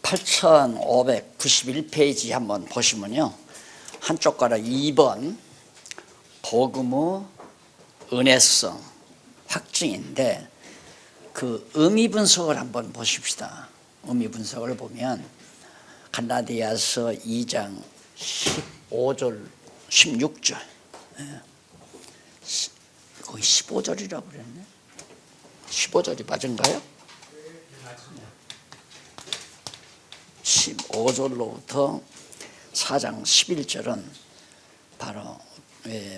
8591페이지 한번 보시면요, 한쪽 가락 2번 복음의 은혜성 확증인데, 그 의미 분석을 한번 보십시다. 의미 분석을 보면 갈라디아서 2장 15절 16절, 거의 15절이라고 그랬네. 15절이 맞은가요? 15절로부터 4장 11절은 바로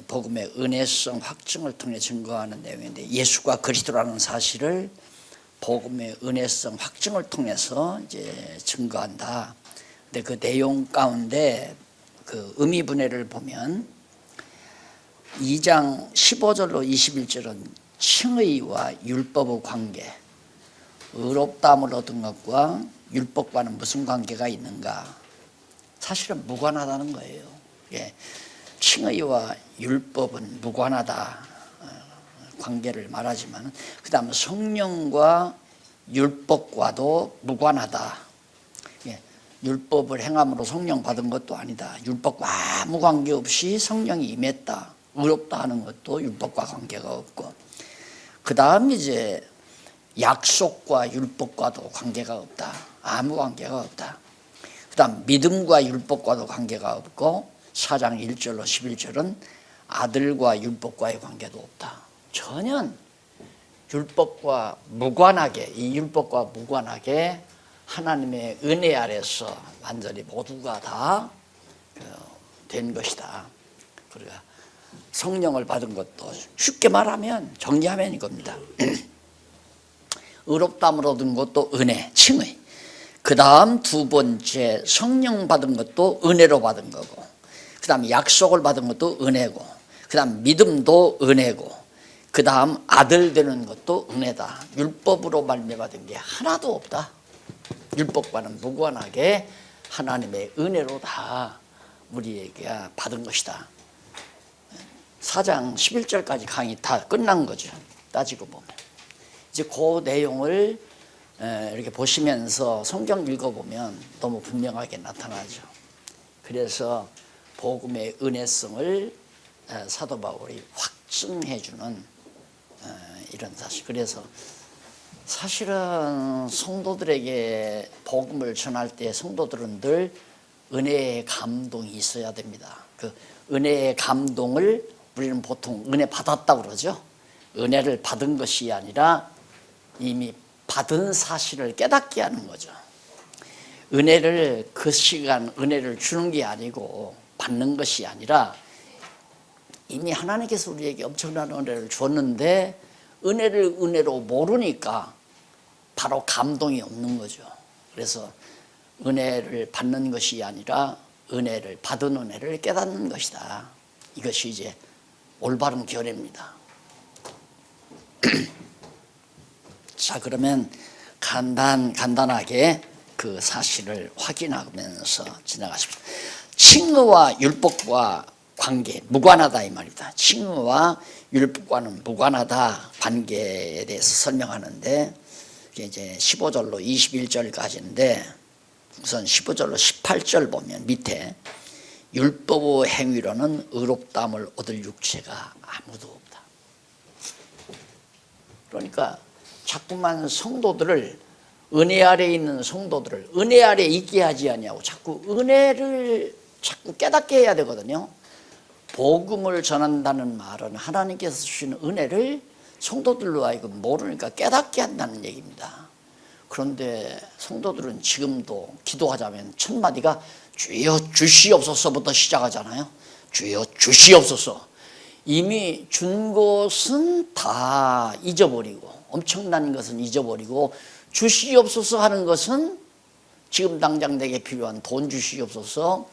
복음의 은혜성 확증을 통해 증거하는 내용인데, 예수가 그리스도라는 사실을 복음의 은혜성 확증을 통해서 이제 증거한다. 근데 그 내용 가운데 그 의미 분해를 보면 2장 15절로 21절은 칭의와 율법의 관계, 의롭다함을 얻은 것과 율법과는 무슨 관계가 있는가? 사실은 무관하다는 거예요. 칭의와 율법은 무관하다 관계를 말하지만, 그 다음 성령과 율법과도 무관하다. 율법을 행함으로 성령 받은 것도 아니다. 율법과 아무 관계없이 성령이 임했다. 의롭다 하는 것도 율법과 관계가 없고, 그 다음 이제 약속과 율법과도 관계가 없다. 아무 관계가 없다. 그 다음 믿음과 율법과도 관계가 없고, 4장 1절로 11절은 아들과 율법과의 관계도 없다. 전혀 율법과 무관하게, 이 율법과 무관하게 하나님의 은혜 아래서 완전히 모두가 다 된 것이다. 그러니까 성령을 받은 것도 쉽게 말하면, 정리하면 이겁니다. 의롭다함을 얻은 것도 은혜, 칭의. 그 다음 두 번째 성령 받은 것도 은혜로 받은 거고, 그 다음 약속을 받은 것도 은혜고, 그 다음 믿음도 은혜고, 그 다음 아들 되는 것도 은혜다. 율법으로 말미암은 게 하나도 없다. 율법과는 무관하게 하나님의 은혜로 다 우리에게 받은 것이다. 4장 11절까지 강의 다 끝난 거죠. 따지고 보면 이제 그 내용을 이렇게 보시면서 성경 읽어보면 너무 분명하게 나타나죠. 그래서 복음의 은혜성을 사도 바울이 확증해주는 이런 사실. 그래서 사실은 성도들에게 복음을 전할 때 성도들은 늘 은혜의 감동이 있어야 됩니다. 그 은혜의 감동을 우리는 보통 은혜 받았다고 그러죠. 은혜를 받은 것이 아니라 이미 받은 사실을 깨닫게 하는 거죠. 은혜를 그 시간 은혜를 주는 게 아니고 받는 것이 아니라, 이미 하나님께서 우리에게 엄청난 은혜를 줬는데 은혜를 은혜로 모르니까 바로 감동이 없는 거죠. 그래서 은혜를 받는 것이 아니라 은혜를 받은 은혜를 깨닫는 것이다. 이것이 이제 올바른 견해입니다. 자, 그러면 간단하게 그 사실을 확인하면서 지나가십시다. 칭의와 율법과 관계, 무관하다 이 말입니다. 칭의와 율법과는 무관하다 관계에 대해서 설명하는데, 이제 15절로 21절까지인데, 우선 15절로 18절 보면 밑에 율법의 행위로는 의롭다함을 얻을 육체가 아무도 없다. 그러니까 자꾸만 성도들을, 은혜 아래에 있는 성도들을 은혜 아래에 있게 하지 않냐고 자꾸 은혜를 자꾸 깨닫게 해야 되거든요. 복음을 전한다는 말은 하나님께서 주시는 은혜를 성도들로 하여금 모르니까 깨닫게 한다는 얘기입니다. 그런데 성도들은 지금도 기도하자면 첫 마디가 주여 주시옵소서부터 시작하잖아요. 주여 주시옵소서. 이미 준 것은 다 잊어버리고, 엄청난 것은 잊어버리고, 주시옵소서 하는 것은 지금 당장 내게 필요한 돈 주시옵소서,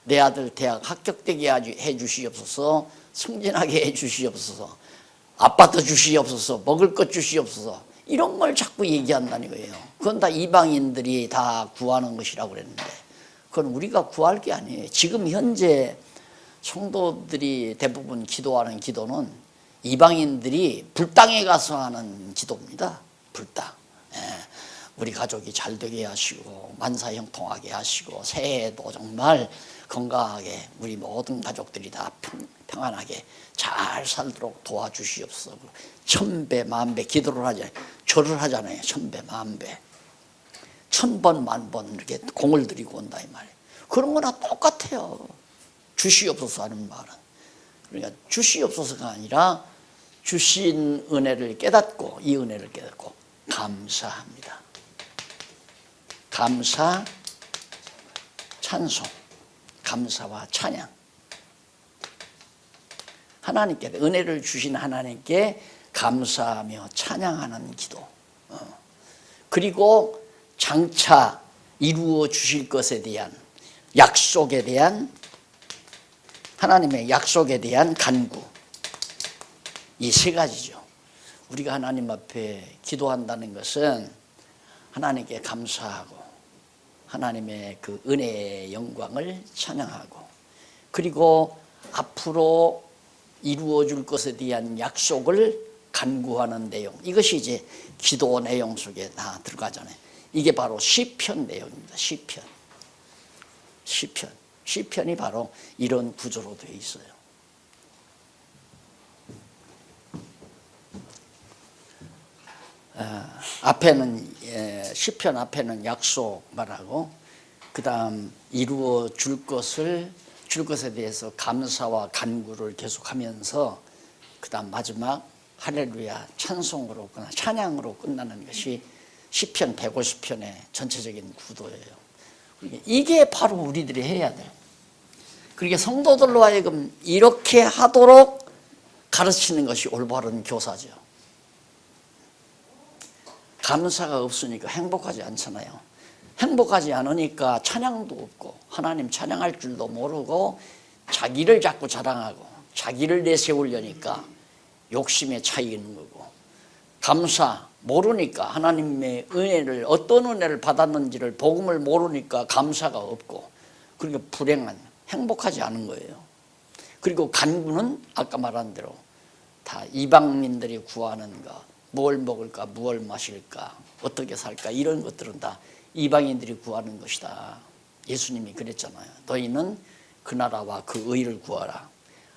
내 아들 대학 합격되게 해 주시옵소서, 승진하게 해 주시옵소서, 아파트 주시옵소서, 먹을 것 주시옵소서, 이런 걸 자꾸 얘기한다는 거예요. 그건 다 이방인들이 다 구하는 것이라고 그랬는데, 그건 우리가 구할 게 아니에요. 지금 현재 성도들이 대부분 기도하는 기도는 이방인들이 불당에 가서 하는 기도입니다. 불당. 우리 가족이 잘 되게 하시고 만사형통하게 하시고 새해에도 정말 건강하게 우리 모든 가족들이 다 평안하게 잘 살도록 도와주시옵소서. 천배 만배 기도를 하잖아요. 절을 하잖아요. 천배 만배 1000번 만번 이렇게 공을 들이고 온다 이 말이에요. 그런 거나 똑같아요. 주시옵소서 하는 말은. 그러니까 주시옵소서가 아니라 주신 은혜를 깨닫고 이 은혜를 깨닫고 감사합니다. 감사, 찬송, 감사와 찬양. 하나님께 은혜를 주신 하나님께 감사하며 찬양하는 기도. 그리고 장차 이루어 주실 것에 대한 약속에 대한 하나님의 약속에 대한 간구. 이 세 가지죠. 우리가 하나님 앞에 기도한다는 것은 하나님께 감사하고 하나님의 그 은혜의 영광을 찬양하고 그리고 앞으로 이루어 줄 것에 대한 약속을 간구하는 내용. 이것이 이제 기도 내용 속에 다 들어가잖아요. 이게 바로 시편 내용입니다. 시편이 바로 이런 구조로 되어 있어요. 시편 앞에는 약속 말하고 그 다음 이루어 줄 것에 대해서 감사와 간구를 계속하면서 그 다음 마지막 할렐루야 찬송으로 찬양으로 끝나는 것이 시편 150편의 전체적인 구도예요. 이게 바로 우리들이 해야 돼요. 그러니까 성도들로 하여금 이렇게 하도록 가르치는 것이 올바른 교사죠. 감사가 없으니까 행복하지 않잖아요. 행복하지 않으니까 찬양도 없고 하나님 찬양할 줄도 모르고 자기를 자꾸 자랑하고 자기를 내세우려니까 욕심에 차 있는 거고 감사 모르니까 하나님의 은혜를 어떤 은혜를 받았는지를 복음을 모르니까 감사가 없고 그러니까 불행한 행복하지 않은 거예요. 그리고 간구는 아까 말한 대로 다 이방민들이 구하는 것 뭘 먹을까 무엇을 마실까 어떻게 살까 이런 것들은 다 이방인들이 구하는 것이다. 예수님이 그랬잖아요. 너희는 그 나라와 그 의를 구하라.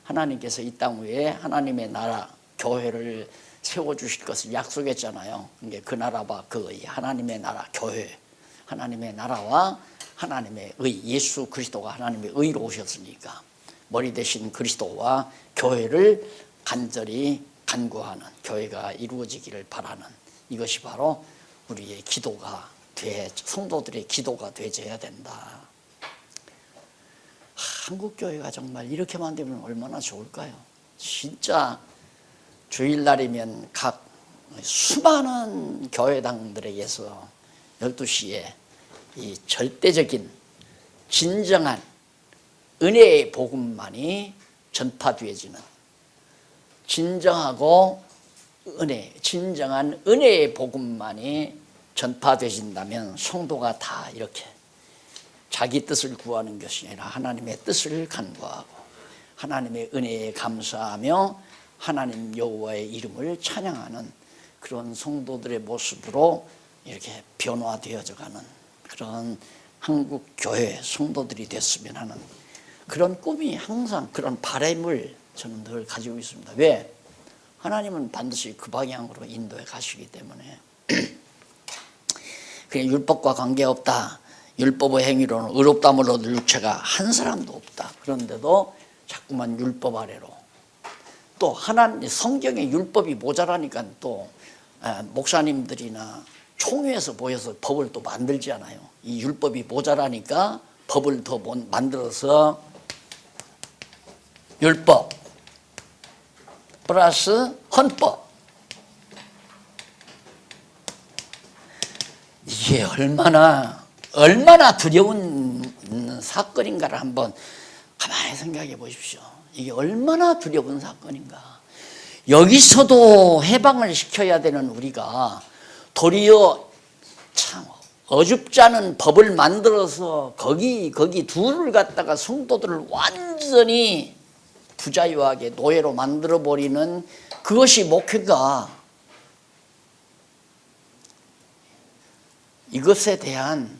하나님께서 이 땅 위에 하나님의 나라 교회를 세워주실 것을 약속했잖아요. 그 나라와 그 의, 하나님의 나라 교회, 하나님의 나라와 하나님의 의, 예수 그리스도가 하나님의 의로 오셨으니까 머리 대신 그리스도와 교회를 간절히 간구하는 교회가 이루어지기를 바라는 이것이 바로 우리의 기도가 성도들의 기도가 되어야 된다. 한국 교회가 정말 이렇게만 되면 얼마나 좋을까요? 진짜 주일날이면 각 수많은 교회당들에게서 12시에 이 절대적인 진정한 은혜의 복음만이 전파되어지는 진정한 은혜의 복음만이 전파되신다면 성도가 다 이렇게 자기 뜻을 구하는 것이 아니라 하나님의 뜻을 간구하고 하나님의 은혜에 감사하며 하나님 여호와의 이름을 찬양하는 그런 성도들의 모습으로 이렇게 변화되어져 가는 그런 한국 교회 성도들이 됐으면 하는 그런 꿈이 항상 그런 바람을 저는 늘 가지고 있습니다. 왜? 하나님은 반드시 그 방향으로 인도해 가시기 때문에 그냥 율법과 관계없다. 율법의 행위로는 의롭다함을 얻을 육체가 한 사람도 없다. 그런데도 자꾸만 율법 아래로 또 하나님 성경에 율법이 모자라니까 또 목사님들이나 총회에서 모여서 법을 또 만들지 않아요. 이 율법이 모자라니까 법을 더 만들어서 율법 플러스 헌법. 이게 얼마나 두려운 사건인가를 한번 가만히 생각해 보십시오. 이게 얼마나 두려운 사건인가. 여기서도 해방을 시켜야 되는 우리가 도리어 참 어줍지 않은 법을 만들어서 거기 둘을 갖다가 성도들을 완전히 부자유하게 노예로 만들어버리는 그것이 목회가 이것에 대한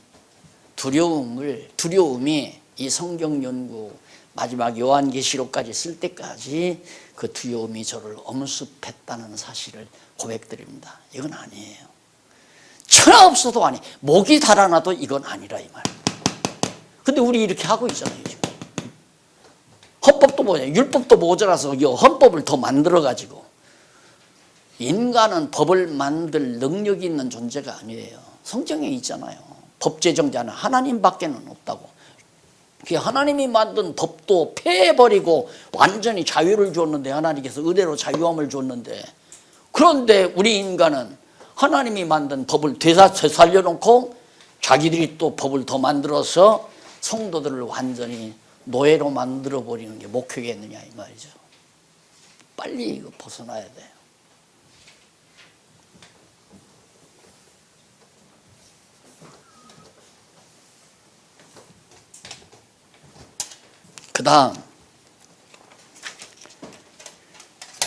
두려움이 이 성경 연구 마지막 요한계시록까지 쓸 때까지 그 두려움이 저를 엄습했다는 사실을 고백드립니다. 이건 아니에요. 천하 없어도 아니, 목이 달아나도 이건 아니라 이 말입니다. 근데 우리 이렇게 하고 있잖아요, 지금. 헌법도 뭐냐, 율법도 모자라서 이 헌법을 더 만들어가지고. 인간은 법을 만들 능력이 있는 존재가 아니에요. 성경에 있잖아요. 법 제정자는 하나님밖에는 없다고. 하나님이 만든 법도 폐해버리고 완전히 자유를 줬는데, 하나님께서 의대로 자유함을 줬는데, 그런데 우리 인간은 하나님이 만든 법을 되살려놓고 자기들이 또 법을 더 만들어서 성도들을 완전히 노예로 만들어버리는 게 목표겠느냐 이 말이죠. 빨리 이거 벗어나야 돼요. 그 다음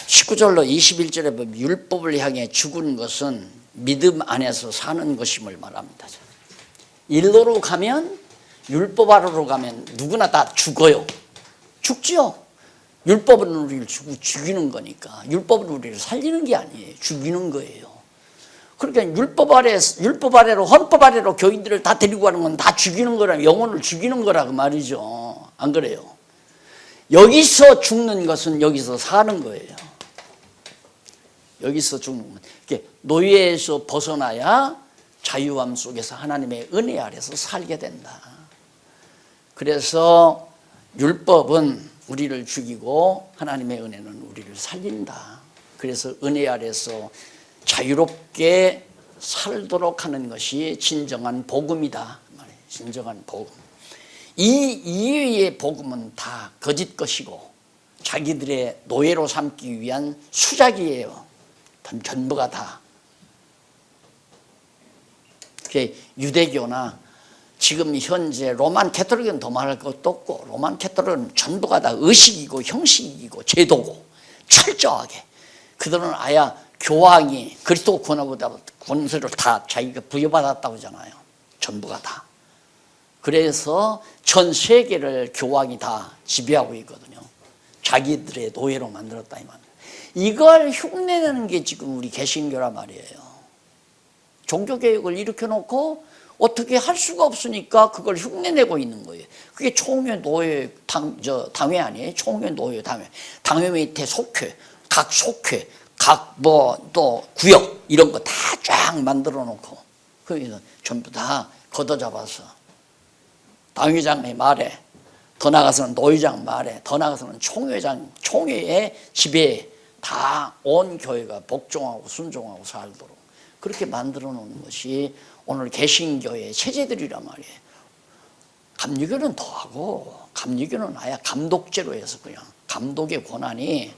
19절로 21절에 보면 율법을 향해 죽은 것은 믿음 안에서 사는 것임을 말합니다. 일로로 가면, 율법 아래로 가면 누구나 다 죽어요. 죽죠. 율법은 우리를 죽이는 거니까. 율법은 우리를 살리는 게 아니에요. 죽이는 거예요. 그러니까 율법 아래로, 헌법 아래로 교인들을 다 데리고 가는 건 다 죽이는 거라, 영혼을 죽이는 거라 그 말이죠. 안 그래요? 여기서 죽는 것은 여기서 사는 거예요. 여기서 죽는 것. 노예에서 벗어나야 자유함 속에서 하나님의 은혜 아래서 살게 된다. 그래서 율법은 우리를 죽이고 하나님의 은혜는 우리를 살린다. 그래서 은혜 아래서 자유롭게 살도록 하는 것이 진정한 복음이다. 진정한 복음. 이 이외의 복음은 다 거짓 것이고 자기들의 노예로 삼기 위한 수작이에요. 전부가 다. 유대교나 지금 현재 로만 캐톨릭은 더 말할 것도 없고, 로만 캐톨릭은 전부가 다 의식이고 형식이고 제도고 철저하게 그들은 아예 교황이 그리스도 권세를 다 자기가 부여받았다고 하잖아요. 전부가 다. 그래서 전 세계를 교황이 다 지배하고 있거든요. 자기들의 노예로 만들었다 이 말이에요. 이걸 흉내내는 게 지금 우리 개신교란 말이에요. 종교개혁을 일으켜놓고 어떻게 할 수가 없으니까 그걸 흉내내고 있는 거예요. 그게 총회, 노예, 당회 아니에요? 총회, 노예, 당회. 당회 밑에 속회, 각 속회, 각 또 구역 이런 거 다 쫙 만들어 놓고 거기서 전부 다 걷어잡아서 당회장의 말에, 더 나가서는 노회장 말에, 더 나가서는 총회의 지배에 다 온 교회가 복종하고 순종하고 살도록 그렇게 만들어 놓는 것이 오늘 개신교의 체제들이란 말이에요. 감리교는 더하고, 감리교는 아예 감독제로 해서 그냥 감독의 권한이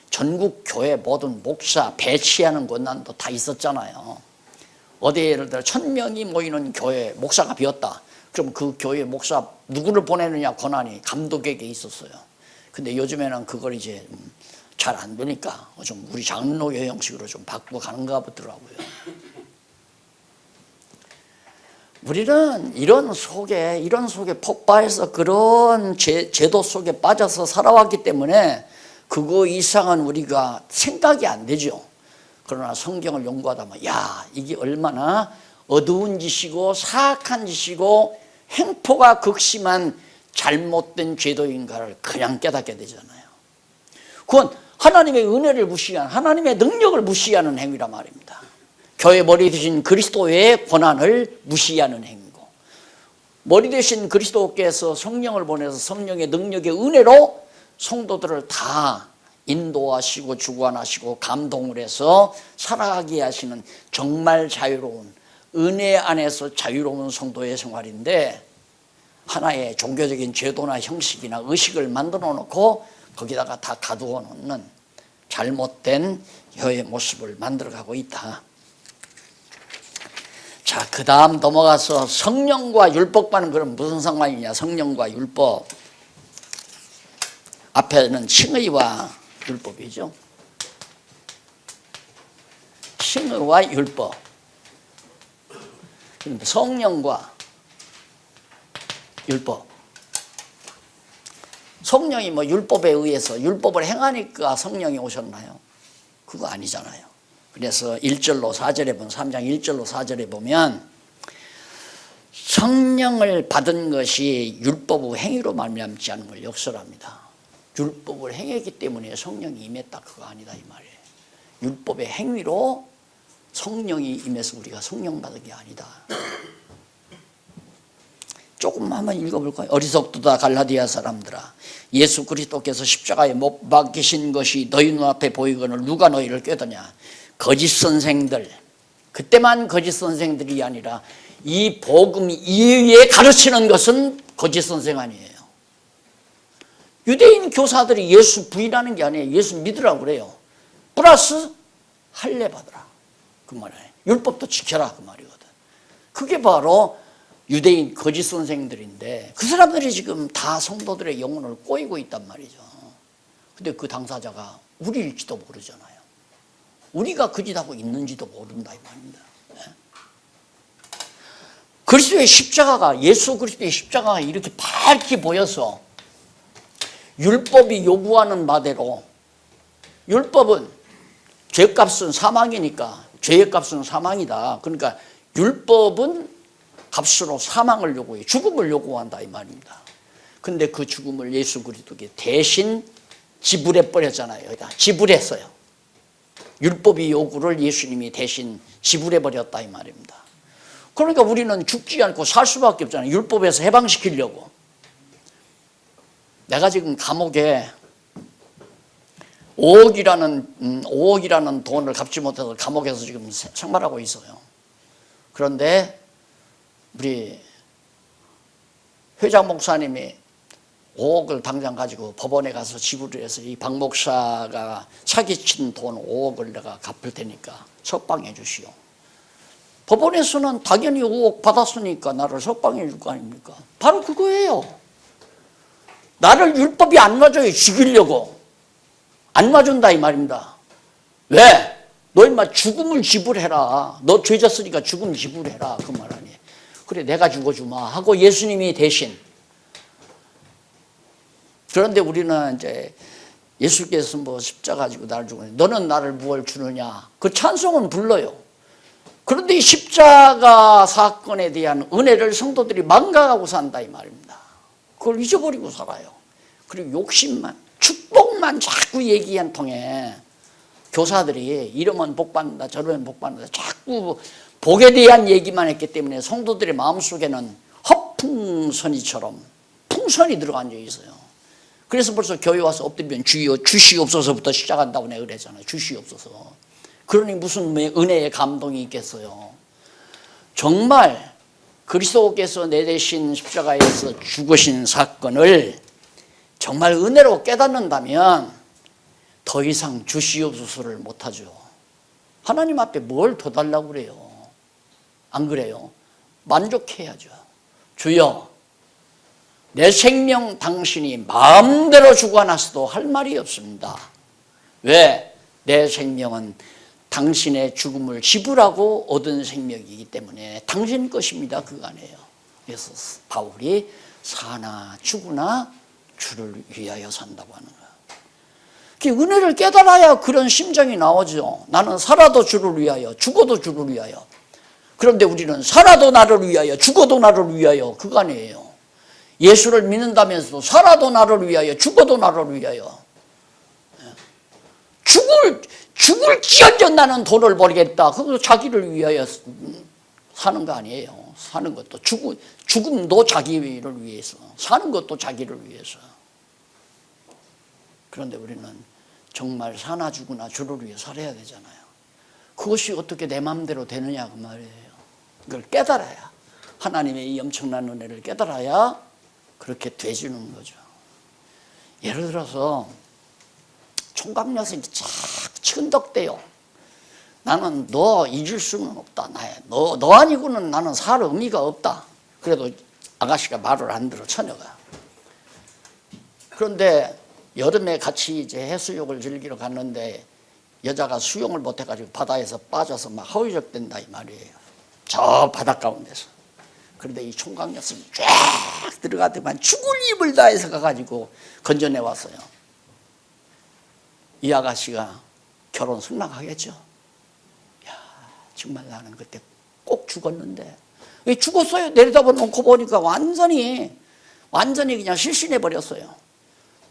전국 교회 모든 목사 배치하는 권한도 다 있었잖아요. 어디 예를 들어 1000명이 모이는 교회 목사가 비었다. 그럼 그 교회 목사 누구를 보내느냐 권한이 감독에게 있었어요. 근데 요즘에는 그걸 이제 잘 안 되니까 좀 우리 장로교 형식으로 좀 바꾸고 가는가 보더라고요. 우리는 이런 속에 폭발해서 그런 제도 속에 빠져서 살아왔기 때문에 그거 이상은 우리가 생각이 안 되죠. 그러나 성경을 연구하다 보면 이게 얼마나 어두운 짓이고 사악한 짓이고 행포가 극심한 잘못된 제도인가를 그냥 깨닫게 되잖아요. 그건 하나님의 은혜를 무시한, 하나님의 능력을 무시하는 행위란 말입니다. 교회 머리 되신 그리스도의 권한을 무시하는 행위고, 머리 되신 그리스도께서 성령을 보내서 성령의 능력의 은혜로 성도들을 다 인도하시고 주관하시고 감동을 해서 살아가게 하시는 정말 자유로운, 은혜 안에서 자유로운 성도의 생활인데, 하나의 종교적인 제도나 형식이나 의식을 만들어 놓고 거기다가 다 가두어 놓는 잘못된 교회의 모습을 만들어가고 있다. 자, 그 다음 넘어가서 성령과 율법과는 그럼 무슨 상관이냐. 성령과 율법, 앞에는 칭의와 율법이죠. 칭의와 율법. 그런데 성령과 율법, 성령이 뭐 율법에 의해서 율법을 행하니까 성령이 오셨나요? 그거 아니잖아요. 그래서 1절로 4절에 보면 3장 1절로 4절에 보면 성령을 받은 것이 율법의 행위로 말미암지 않은 걸 역설합니다. 율법을 행했기 때문에 성령이 임했다 그거 아니다 이 말이에요. 율법의 행위로 성령이 임해서 우리가 성령 받은 게 아니다. 조금 한번 읽어볼까요? 어리석도다 갈라디아 사람들아, 예수 그리스도께서 십자가에 못 박히신 것이 너희 눈앞에 보이거늘 누가 너희를 꾀더냐. 거짓 선생들, 그때만 거짓 선생들이 아니라 이 복음 이외에 가르치는 것은 거짓 선생 아니에요. 유대인 교사들이 예수 부인하는 게 아니에요. 예수 믿으라고 그래요. 플러스 할례 받으라 그 말이에요. 율법도 지켜라 그 말이거든. 그게 바로 유대인 거짓 선생들인데 그 사람들이 지금 다 성도들의 영혼을 꼬이고 있단 말이죠. 근데 그 당사자가 우리일지도 모르잖아요. 우리가 그 짓하고 있는지도 모른다 이 말입니다. 그리스도의 십자가가, 예수 그리스도의 십자가가 이렇게 밝게 보여서 율법이 요구하는 바대로, 율법은 죄값은 사망이니까 죄의 값은 사망이다. 그러니까 율법은 값으로 사망을 요구해, 죽음을 요구한다 이 말입니다. 근데 그 죽음을 예수 그리스도께 대신 지불해 버렸잖아요. 지불했어요. 율법의 요구를 예수님이 대신 지불해 버렸다 이 말입니다. 그러니까 우리는 죽지 않고 살 수밖에 없잖아요. 율법에서 해방시키려고. 내가 지금 감옥에 5억이라는 돈을 갚지 못해서 감옥에서 지금 생활하고 있어요. 그런데 우리 회장 목사님이 5억을 당장 가지고 법원에 가서 지불을 해서 이 박 목사가 사기친 돈 5억을 내가 갚을 테니까 석방해 주시오. 법원에서는 당연히 5억 받았으니까 나를 석방해 줄 거 아닙니까? 바로 그거예요. 나를 율법이 안 놔줘요. 죽이려고. 안 놔준다 이 말입니다. 왜? 너 인마 죽음을 지불해라. 너 죄 졌으니까 죽음 지불해라. 그 말 아니에요. 그래 내가 죽어주마 하고 예수님이 대신. 그런데 우리는 이제 예수께서 뭐 십자가 지고 나를 죽으니 너는 나를 무엇을 주느냐. 그 찬송은 불러요. 그런데 이 십자가 사건에 대한 은혜를 성도들이 망각하고 산다 이 말입니다. 그걸 잊어버리고 살아요. 그리고 욕심만, 축복만 자꾸 얘기한 통에 교사들이 이러면 복 받는다 저러면 복 받는다 자꾸 복에 대한 얘기만 했기 때문에 성도들의 마음속에는 허풍선이처럼 풍선이 들어가 앉아 있어요. 그래서 벌써 교회 와서 엎드리면 주여 주시옵소서부터 시작한다고 내가 그랬잖아요. 주시옵소서. 그러니 무슨 은혜의 감동이 있겠어요. 정말 그리스도께서 내 대신 십자가에서 죽으신 사건을 정말 은혜로 깨닫는다면 더 이상 주시옵소서를 못하죠. 하나님 앞에 뭘 더 달라고 그래요. 안 그래요? 만족해야죠. 주여 내 생명 당신이 마음대로 주관하셔도 할 말이 없습니다. 왜? 내 생명은 당신의 죽음을 지불하고 얻은 생명이기 때문에 당신 것입니다. 그거 아니에요. 그래서 바울이 사나 죽으나 주를 위하여 산다고 하는 거예요. 은혜를 깨달아야 그런 심정이 나오죠. 나는 살아도 주를 위하여 죽어도 주를 위하여. 그런데 우리는 살아도 나를 위하여 죽어도 나를 위하여 그거 아니에요. 예수를 믿는다면서도 살아도 나를 위하여 죽어도 나를 위하여. 죽을지언정 나는 돈을 벌겠다. 그거 자기를 위하여 사는 거 아니에요. 사는 것도 죽음도 자기를 위해서, 사는 것도 자기를 위해서. 그런데 우리는 정말 사나 죽으나 주를 위해 살아야 되잖아요. 그것이 어떻게 내 마음대로 되느냐 그 말이에요. 그걸 깨달아야, 하나님의 이 엄청난 은혜를 깨달아야 그렇게 돼주는 거죠. 예를 들어서 총각녀석이 쫙 천덕대요. 나는 너 잊을 수는 없다. 너 아니고는 나는 살 의미가 없다. 그래도 아가씨가 말을 안 들어, 처녀가. 그런데 여름에 같이 이제 해수욕을 즐기러 갔는데 여자가 수영을 못해가지고 바다에서 빠져서 막 허우적댄다 이 말이에요. 저 바닷 가운데서. 그런데 이 총각녀들이 쫙 들어가더만 죽을 힘을 다해서 가가지고 건져내 왔어요. 이 아가씨가 결혼 승낙하겠죠. 야, 정말 나는 그때 꼭 죽었는데. 왜 죽었어요? 내려다보 놓고 보니까 완전히 그냥 실신해 버렸어요.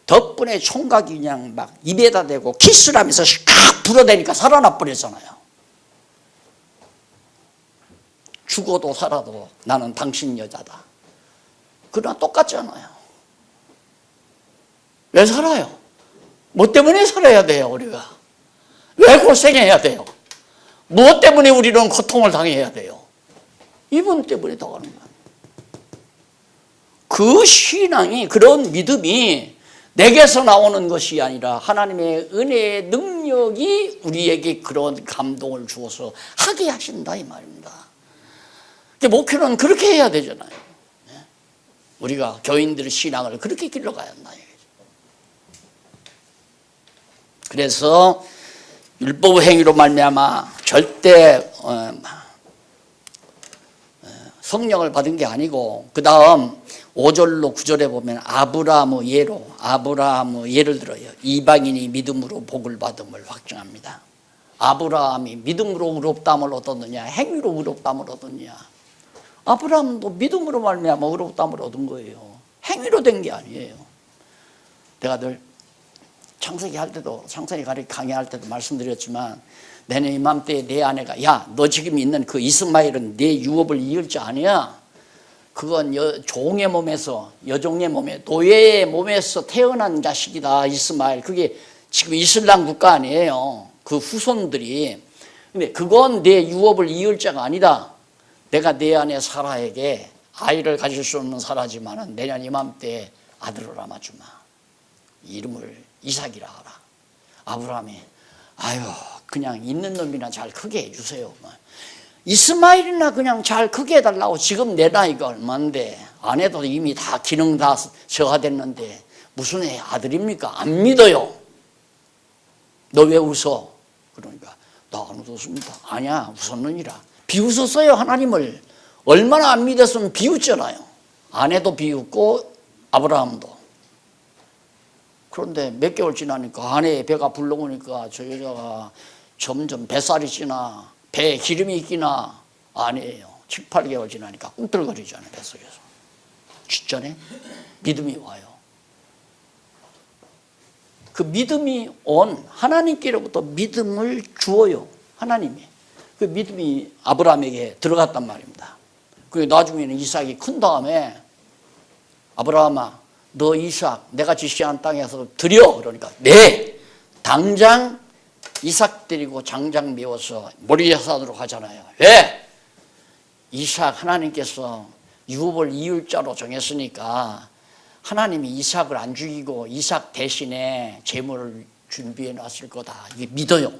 덕분에 총각이 그냥 막 입에다 대고 키스를 하면서 샥 불어대니까 살아나 버렸잖아요. 죽어도 살아도 나는 당신 여자다. 그러나 똑같잖아요. 왜 살아요? 뭐 때문에 살아야 돼요, 우리가? 왜 고생해야 돼요? 무엇 때문에 우리는 고통을 당해야 돼요? 이분 때문에 당하는 거예요. 그 신앙이, 그런 믿음이 내게서 나오는 것이 아니라 하나님의 은혜의 능력이 우리에게 그런 감동을 주어서 하게 하신다 이 말입니다. 목표는 그렇게 해야 되잖아요. 우리가 교인들의 신앙을 그렇게 길러가야 한다. 그래서 율법 행위로 말미암아 절대 성령을 받은 게 아니고, 그 다음 5절로 9절에 보면 아브라함의 예를 들어요. 이방인이 믿음으로 복을 받음을 확증합니다. 아브라함이 믿음으로 의롭다함을 얻었느냐, 행위로 의롭다함을 얻었느냐? 아브라함도 믿음으로 말미암아 의롭다함을 얻은 거예요. 행위로 된 게 아니에요. 내가 늘 창세기 강의할 때도 말씀드렸지만, 내년 이맘때에 내 아내가, 야, 너 지금 있는 그 이스마엘은 내 유업을 이을 자 아니야? 그건 종의 몸에서, 여종의 몸에, 노예의 몸에서 태어난 자식이다, 이스마엘. 그게 지금 이슬람 국가 아니에요. 그 후손들이. 근데 그건 내 유업을 이을 자가 아니다. 내가 내 아내 사라에게 아이를 가질 수 없는 사라지만은 내년 이맘때에 아들을 낳아주마. 이름을 이삭이라 하라. 아브라함이, 아유, 그냥 있는 놈이나 잘 크게 해주세요. 이스마일이나 그냥 잘 크게 해달라고. 지금 내 나이가 얼마인데, 아내도 이미 다 기능 다 저하됐는데 무슨 애 아들입니까? 안 믿어요. 너 왜 웃어? 그러니까, 나 안 웃었습니다. 아니야, 웃었느니라. 비웃었어요, 하나님을. 얼마나 안 믿었으면 비웃잖아요. 아내도 비웃고 아브라함도. 그런데 몇 개월 지나니까 아내의 배가 불러오니까 저 여자가 점점 뱃살이 찌나 배에 기름이 있기나 아니에요. 7, 8개월 지나니까 꿈틀거리잖아요, 뱃속에서. 진짜네? 믿음이 와요. 그 믿음이 온 하나님께로부터 믿음을 주어요, 하나님이. 그 믿음이 아브라함에게 들어갔단 말입니다. 그 나중에는 이삭이 큰 다음에, 아브라함아, 너 이삭 내가 지시한 땅에서 드려. 그러니까 네, 당장 이삭 데리고 장장 메워서 모리아산으로 가잖아요. 왜? 이삭 하나님께서 유업을 이을 자로 정했으니까 하나님이 이삭을 안 죽이고 이삭 대신에 제물을 준비해 놨을 거다. 이게 믿어요.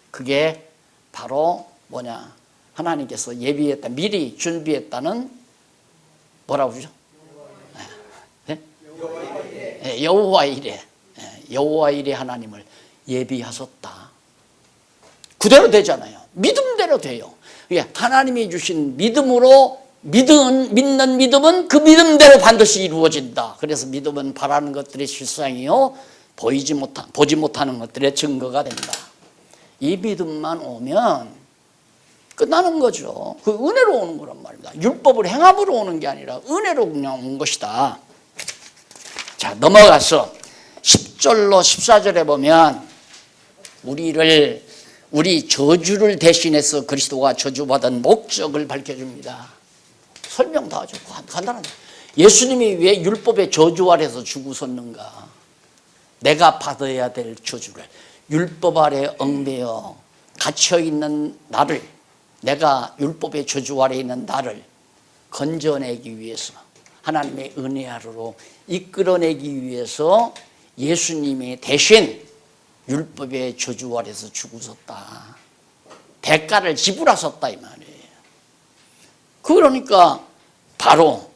그게 바로 뭐냐? 하나님께서 예비했다, 미리 준비했다는, 뭐라고 그러죠? 여호와 이레. 여호와 이레 하나님을 예비하셨다. 그대로 되잖아요. 믿음대로 돼요. 하나님이 주신 믿음으로 믿는 믿음은 그 믿음대로 반드시 이루어진다. 그래서 믿음은 바라는 것들의 실상이요, 보지 못하는 것들의 증거가 된다. 이 믿음만 오면 끝나는 거죠. 그 은혜로 오는 거란 말입니다. 율법을 행함으로 오는 게 아니라 은혜로 그냥 온 것이다. 자, 넘어가서 10절로 14절에 보면 우리 저주를 대신해서 그리스도가 저주받은 목적을 밝혀줍니다. 설명 다 하죠. 간단합니다. 예수님이 왜 율법의 저주 아래서 죽으셨는가? 내가 받아야 될 저주를, 율법 아래 얽매여 갇혀있는 나를, 내가 율법의 저주 아래 있는 나를 건져내기 위해서, 하나님의 은혜 아래로 이끌어내기 위해서 예수님이 대신 율법의 저주 아래서 죽으셨다. 대가를 지불하셨다 이 말이에요. 그러니까 바로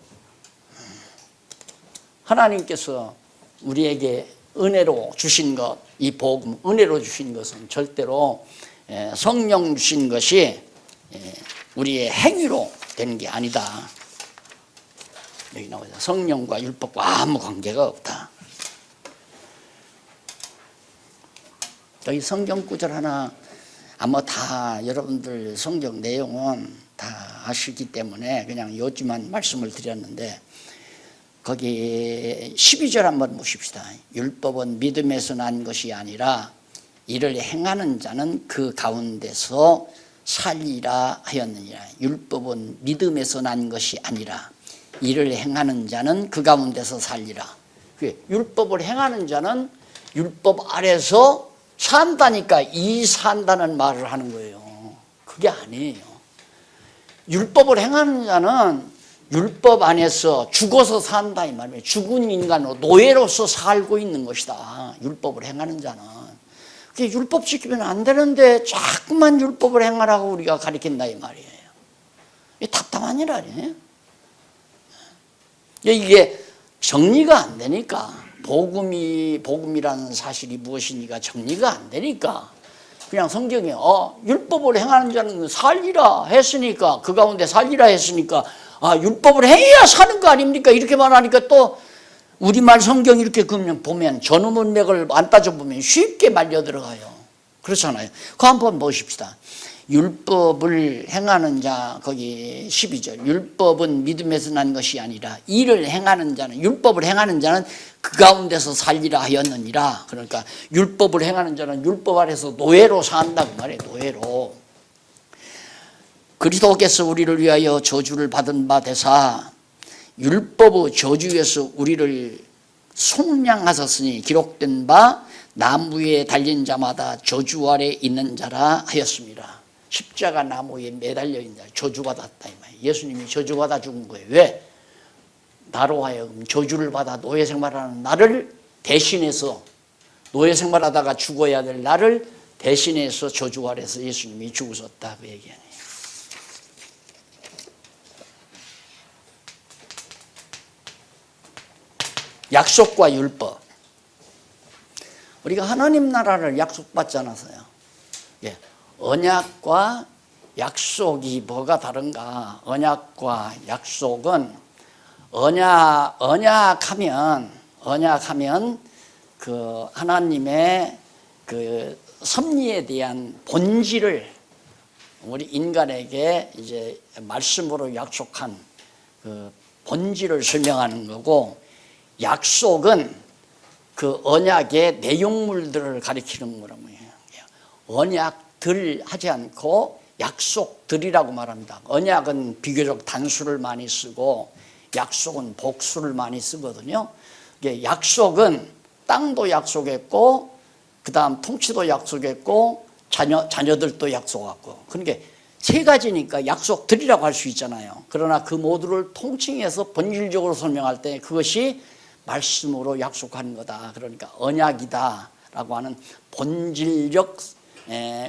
하나님께서 우리에게 은혜로 주신 것, 이 복음, 은혜로 주신 것은 절대로 성령 주신 것이 우리의 행위로 되는 게 아니다. 여기 나오죠. 성령과 율법과 아무 관계가 없다. 여기 성경 구절 하나 아마 다 여러분들 성경 내용은 다 아시기 때문에 그냥 요지만 말씀을 드렸는데 거기 12절 한번 보십시다. 율법은 믿음에서 난 것이 아니라 이를 행하는 자는 그 가운데서 살리라 하였느니라. 율법은 믿음에서 난 것이 아니라 이를 행하는 자는 그 가운데서 살리라. 율법을 행하는 자는 율법 아래서 산다니까 이 산다는 말을 하는 거예요. 그게 아니에요. 율법을 행하는 자는 율법 안에서 죽어서 산다 이 말이에요. 죽은 인간으로 노예로서 살고 있는 것이다. 율법을 행하는 자는. 그게 율법 지키면 안 되는데 자꾸만 율법을 행하라고 우리가 가르친다 이 말이에요. 이게 답답한 일 아니에요? 이게 정리가 안 되니까 복음이라는 사실이 무엇이니까 정리가 안 되니까 그냥 성경에 율법을 행하는 자는 살리라 했으니까 그 가운데 살리라 했으니까 율법을 행해야 사는 거 아닙니까? 이렇게 말하니까 또 우리말 성경 이렇게 보면 전후문맥을 안 따져보면 쉽게 말려 들어가요. 그렇잖아요. 그거 한번 보십시다. 율법을 행하는 자 거기 12절 율법은 믿음에서 난 것이 아니라 이를 행하는 자는 율법을 행하는 자는 그 가운데서 살리라 하였느니라. 그러니까 율법을 행하는 자는 율법 아래서 노예로 산다고 말해요. 노예로. 그리스도께서 우리를 위하여 저주를 받은 바 되사 율법의 저주에서 우리를 속량하셨으니 기록된 바 나무 위에 달린 자마다 저주 아래 있는 자라 하였습니다. 십자가 나무에 매달려 있는 자 저주받았다 이 말이에요. 예수님이 저주받아 죽은 거예요. 왜? 나로 하여금 저주를 받아 노예 생활하는 나를 대신해서 노예 생활하다가 죽어야 될 나를 대신해서 저주 아래서 예수님이 죽으셨다 그 얘기 아니에요. 약속과 율법. 우리가 하나님 나라를 약속받지 않았어요. 예. 언약과 약속이 뭐가 다른가? 언약과 약속은 언약하면 그 하나님의 그 섭리에 대한 본질을 우리 인간에게 이제 말씀으로 약속한 그 본질을 설명하는 거고, 약속은 그 언약의 내용물들을 가리키는 거라고 해요. 언약들 하지 않고 약속들이라고 말합니다. 언약은 비교적 단수를 많이 쓰고 약속은 복수를 많이 쓰거든요. 약속은 땅도 약속했고 그 다음 통치도 약속했고 자녀들도 약속하고, 그러니까 세 가지니까 약속들이라고 할 수 있잖아요. 그러나 그 모두를 통칭해서 본질적으로 설명할 때 그것이 말씀으로 약속하는 거다. 그러니까 언약이다라고 하는 본질적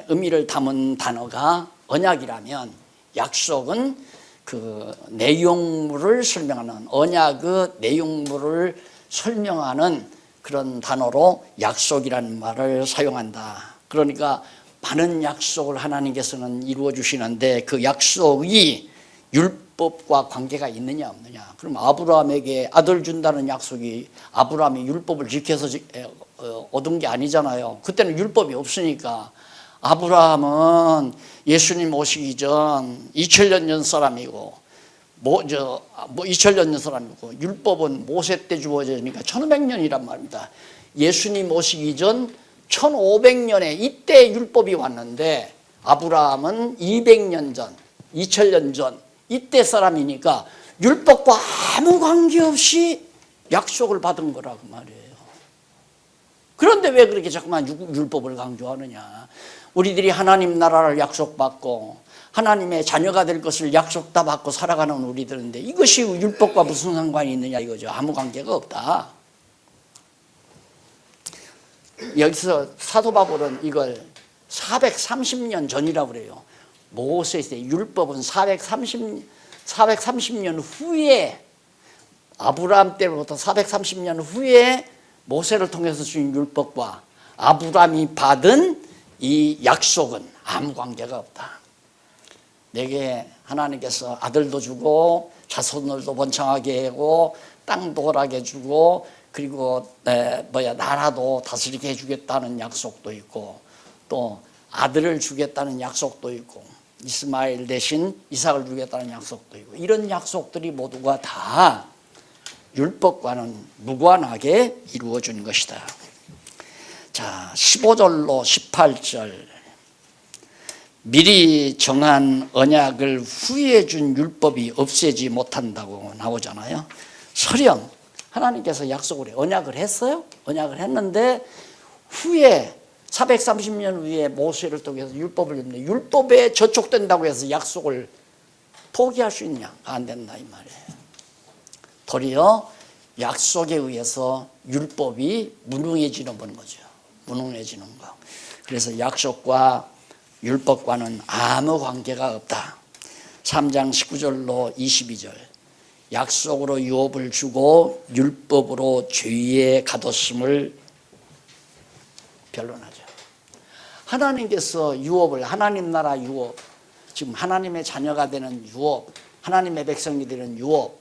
의미를 담은 단어가 언약이라면, 약속은 그 내용물을 설명하는, 언약의 내용물을 설명하는 그런 단어로 약속이라는 말을 사용한다. 그러니까 많은 약속을 하나님께서는 이루어 주시는데 그 약속이 율법과 관계가 있느냐 없느냐. 그럼 아브라함에게 아들 준다는 약속이 아브라함이 율법을 지켜서 얻은 게 아니잖아요. 그때는 율법이 없으니까. 아브라함은 예수님 오시기 전 2000년 전 사람이고 2000년 전 사람이고, 율법은 모세 때 주어지니까 1500년이란 말입니다. 예수님 오시기 전 1500년에 이때 율법이 왔는데 아브라함은 200년 전, 2000년 전 이때 사람이니까 율법과 아무 관계없이 약속을 받은 거라고 말이에요. 그런데 왜 그렇게 자꾸만 율법을 강조하느냐. 우리들이 하나님 나라를 약속받고 하나님의 자녀가 될 것을 약속 다 받고 살아가는 우리들인데 이것이 율법과 무슨 상관이 있느냐 이거죠. 아무 관계가 없다. 여기서 사도 바울은 이걸 430년 전이라고 그래요. 모세 시대 율법은 430년 후에, 아브라함 때로부터 430년 후에 모세를 통해서 주신 율법과 아브라함이 받은 이 약속은 아무 관계가 없다. 내게 하나님께서 아들도 주고 자손들도 번창하게 하고 땅도 허락해 주고 그리고 나라도 다스리게 해주겠다는 약속도 있고 또 아들을 주겠다는 약속도 있고 이스마엘 대신 이삭을 주겠다는 약속도 있고 이런 약속들이 모두가 다 율법과는 무관하게 이루어진 것이다. 자, 15절로 18절 미리 정한 언약을 후에 준 율법이 없애지 못한다고 나오잖아요. 설령 하나님께서 약속을 언약을 했어요. 언약을 했는데 후에 430년 후에 모세를 통해서 율법을 줬는데 율법에 저촉된다고 해서 약속을 포기할 수 있냐? 안 된다 이 말이에요. 도리어 약속에 의해서 율법이 무능해지는 거죠. 무능해지는 거. 그래서 약속과 율법과는 아무 관계가 없다. 3장 19절로 22절 약속으로 유업을 주고 율법으로 죄에 가뒀음을 변론하죠. 하나님께서 유업을 하나님 나라 유업 지금 하나님의 자녀가 되는 유업 하나님의 백성이 되는 유업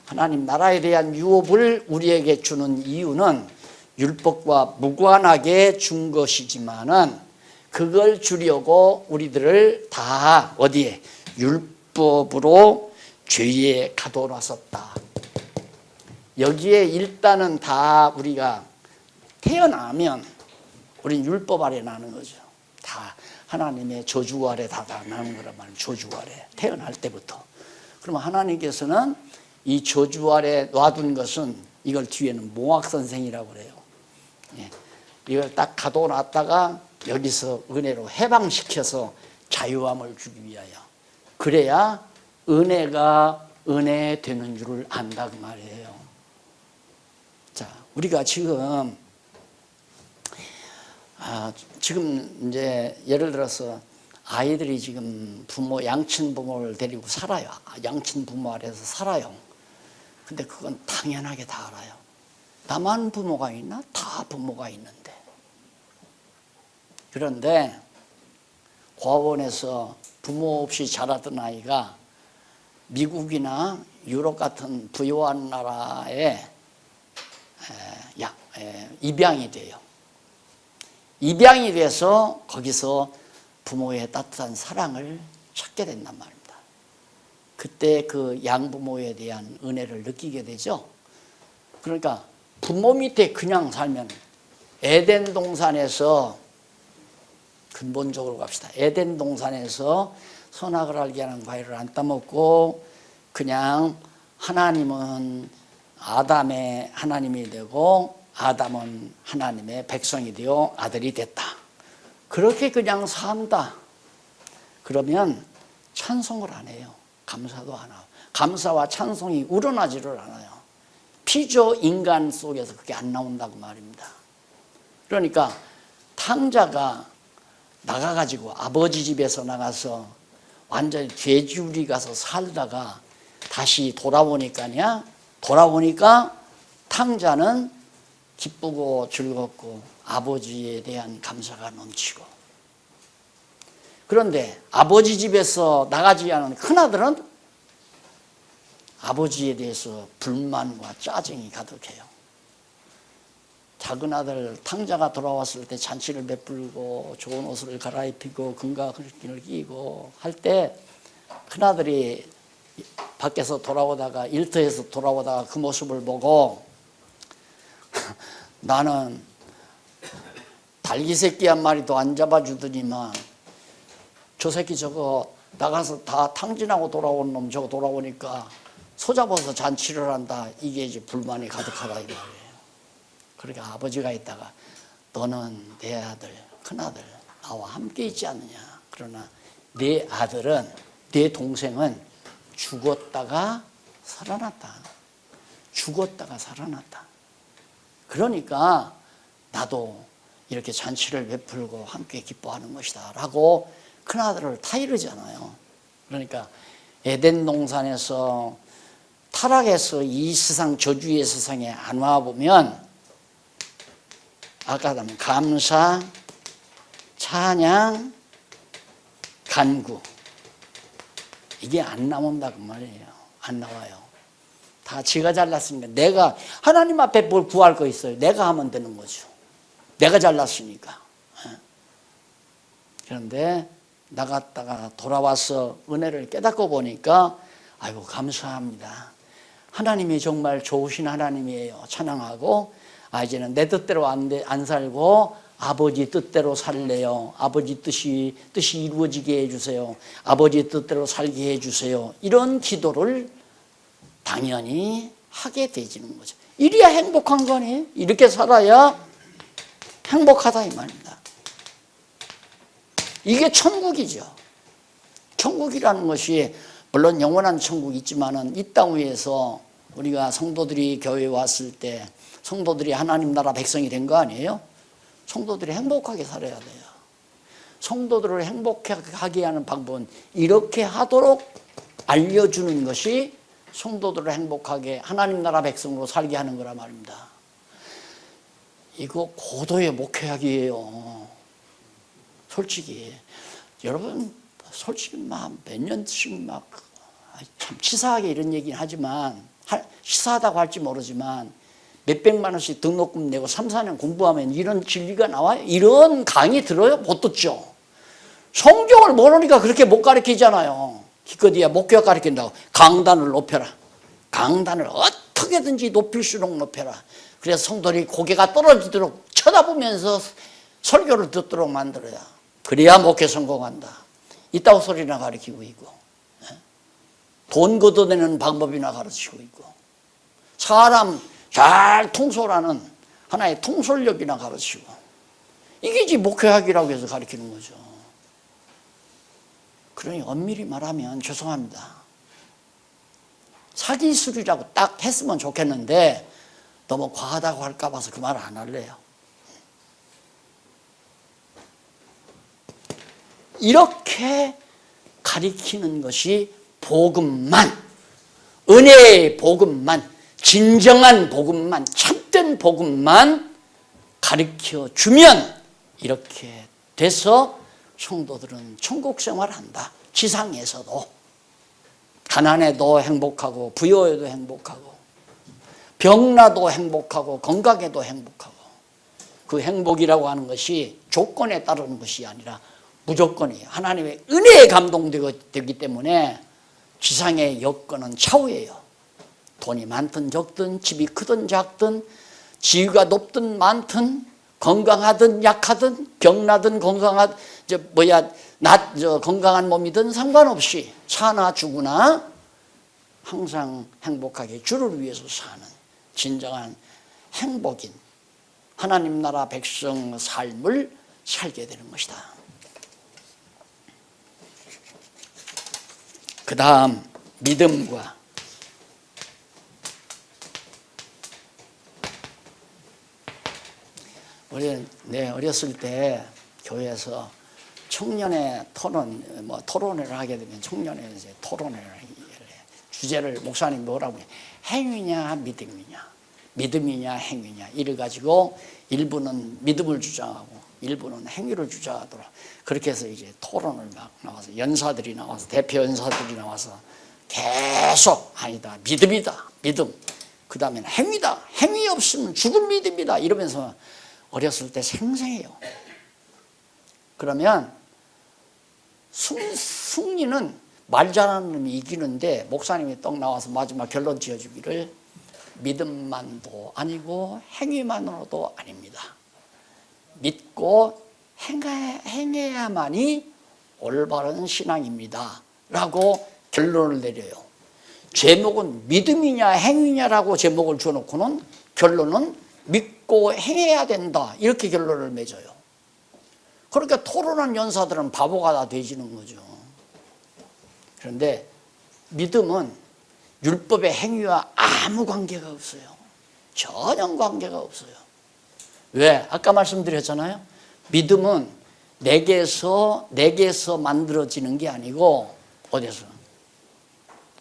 하나님 나라에 대한 유업을 우리에게 주는 이유는 율법과 무관하게 준 것이지만은 그걸 주려고 우리들을 다 어디에 율법으로 죄에 가둬놨었다. 여기에 일단은 다 우리가 태어나면 우린 율법 아래 나는 거죠. 다 하나님의 저주 아래 다 나는 거란 말이에요. 저주 아래 태어날 때부터. 그러면 하나님께서는 이 저주 아래 놔둔 것은 이걸 뒤에는 몽학 선생이라고 그래요. 예. 이걸 딱 가둬놨다가 여기서 은혜로 해방시켜서 자유함을 주기 위하여 그래야 은혜가 은혜 되는 줄을 안다 그 말이에요. 자, 우리가 지금 이제 예를 들어서 아이들이 지금 부모 양친 부모를 데리고 살아요. 양친 부모 아래서 살아요. 근데 그건 당연하게 다 알아요. 나만 부모가 있나? 다 부모가 있는데. 그런데 고아원에서 부모 없이 자라던 아이가 미국이나 유럽 같은 부유한 나라에 입양이 돼요. 입양이 돼서 거기서 부모의 따뜻한 사랑을 찾게 된단 말입니다. 그때 그 양부모에 대한 은혜를 느끼게 되죠. 그러니까 부모 밑에 그냥 살면 에덴 동산에서 근본적으로 갑시다. 에덴 동산에서 선악을 알게 하는 과일을 안 따먹고 그냥 하나님은 아담의 하나님이 되고 아담은 하나님의 백성이 되어 아들이 됐다. 그렇게 그냥 산다. 그러면 찬송을 안 해요. 감사도 안 하고. 감사와 찬송이 우러나지를 않아요. 피조 인간 속에서 그게 안 나온다고 말입니다. 그러니까 탕자가 나가가지고 아버지 집에서 나가서 완전히 돼지우리 가서 살다가 다시 돌아오니까 탕자는 기쁘고 즐겁고 아버지에 대한 감사가 넘치고 그런데 아버지 집에서 나가지 않은 큰아들은 아버지에 대해서 불만과 짜증이 가득해요. 작은 아들 탕자가 돌아왔을 때 잔치를 베풀고 좋은 옷을 갈아입히고 금가을끼를 끼고 할 때 큰아들이 밖에서 돌아오다가 일터에서 돌아오다가 그 모습을 보고 나는 달기 새끼 한 마리도 안 잡아주더니만 저 새끼 저거 나가서 다 탕진하고 돌아온 놈 저거 돌아오니까 소잡아서 잔치를 한다. 이게 이제 불만이 가득하다 이 말이에요. 그러니까 아버지가 있다가 너는 내 아들 큰아들 나와 함께 있지 않느냐. 그러나 내 아들은 내 동생은 죽었다가 살아났다. 죽었다가 살아났다. 그러니까 나도 이렇게 잔치를 베풀고 함께 기뻐하는 것이다 라고 큰아들을 타이르잖아요. 그러니까 에덴 동산에서 타락해서 이 세상 저주의 세상에 안 와보면 아까 하면 감사, 찬양, 간구 이게 안 나온다 그 말이에요. 안 나와요. 다 지가 잘났으니까. 내가 하나님 앞에 뭘 구할 거 있어요. 내가 하면 되는 거죠. 내가 잘났으니까. 그런데 나갔다가 돌아와서 은혜를 깨닫고 보니까 아이고 감사합니다. 하나님이 정말 좋으신 하나님이에요. 찬양하고 이제는 내 뜻대로 안 살고 아버지 뜻대로 살래요. 아버지 뜻이 이루어지게 해주세요. 아버지 뜻대로 살게 해주세요. 이런 기도를 당연히 하게 되지는 거죠. 이래야 행복한 거니? 이렇게 살아야 행복하다 이 말입니다. 이게 천국이죠. 천국이라는 것이 물론 영원한 천국이 있지만은 이 땅 위에서 우리가 성도들이 교회에 왔을 때 성도들이 하나님 나라 백성이 된 거 아니에요? 성도들이 행복하게 살아야 돼요. 성도들을 행복하게 하는 방법은 이렇게 하도록 알려주는 것이 성도들을 행복하게 하나님 나라 백성으로 살게 하는 거란 말입니다. 이거 고도의 목회학이에요. 솔직히 여러분 솔직히 몇 년씩 참 치사하게 이런 얘기는 하지만 치사하다고 할지 모르지만 몇백만 원씩 등록금 내고 3, 4년 공부하면 이런 진리가 나와요? 이런 강의 들어요? 못 듣죠. 성경을 모르니까 그렇게 못 가르치잖아요. 기껏이야 목회학 가르친다고 강단을 높여라. 강단을 어떻게든지 높일수록 높여라. 그래서 성도들이 고개가 떨어지도록 쳐다보면서 설교를 듣도록 만들어야 그래야 목회 성공한다. 이따구 소리나 가르치고 있고 돈 걷어내는 방법이나 가르치고 있고 사람 잘 통솔하는 하나의 통솔력이나 가르치고 이게 이제 목회학이라고 해서 가르치는 거죠. 그러니 엄밀히 말하면 죄송합니다. 사기술이라고 딱 했으면 좋겠는데 너무 과하다고 할까 봐서 그 말 안 할래요. 이렇게 가리키는 것이 복음만, 은혜의 복음만, 진정한 복음만, 참된 복음만 가르쳐주면 이렇게 돼서 성도들은 천국 생활을 한다. 지상에서도 가난해도 행복하고 부여해도 행복하고 병나도 행복하고 건강해도 행복하고 그 행복이라고 하는 것이 조건에 따르는 것이 아니라 무조건이에요. 하나님의 은혜에 감동되기 때문에 지상의 여건은 차후예요. 돈이 많든 적든 집이 크든 작든 지위가 높든 많든 건강하든 약하든 병나든 건강하든 건강한 몸이든 상관없이 사나 죽으나 항상 행복하게 주를 위해서 사는 진정한 행복인 하나님 나라 백성 삶을 살게 되는 것이다. 그 다음 믿음과 우리는 어렸을 때 교회에서 청년의 토론회를 하게 되면 청년의 이제 토론회를 주제를 목사님 뭐라고 해? 행위냐 믿음이냐, 믿음이냐 행위냐 이래 가지고 일부는 믿음을 주장하고 일부는 행위를 주장하도록 그렇게 해서 이제 토론을 막 나와서 연사들이 나와서 대표 연사들이 나와서 계속 아니다 믿음이다 믿음 그 다음에는 행위다 행위 없으면 죽은 믿음이다 이러면서 어렸을 때 생생해요. 그러면 승리는 말 잘하는 놈이 이기는데 목사님이 떡 나와서 마지막 결론 지어주기를 믿음만도 아니고 행위만으로도 아닙니다. 믿고 행해야만이 올바른 신앙입니다 라고 결론을 내려요. 제목은 믿음이냐 행위냐라고 제목을 줘놓고는 결론은 믿고 행해야 된다 이렇게 결론을 맺어요. 그러니까 토론한 연사들은 바보가 다 되지는 거죠. 그런데 믿음은 율법의 행위와 아무 관계가 없어요. 전혀 관계가 없어요. 왜? 아까 말씀드렸잖아요. 믿음은 내게서 만들어지는 게 아니고 어디서?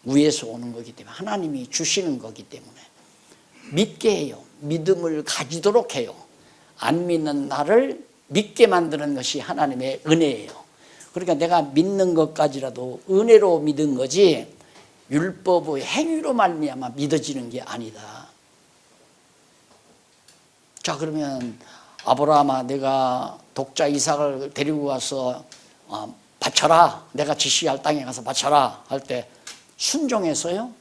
위에서 오는 거기 때문에 하나님이 주시는 거기 때문에 믿게 해요. 믿음을 가지도록 해요. 안 믿는 나를 믿게 만드는 것이 하나님의 은혜예요. 그러니까 내가 믿는 것까지라도 은혜로 믿은 거지 율법의 행위로 말미암아 믿어지는 게 아니다. 자, 그러면 아브라함아, 내가 독자 이삭을 데리고 가서 바쳐라, 내가 지시할 땅에 가서 바쳐라 할 때 순종했어요?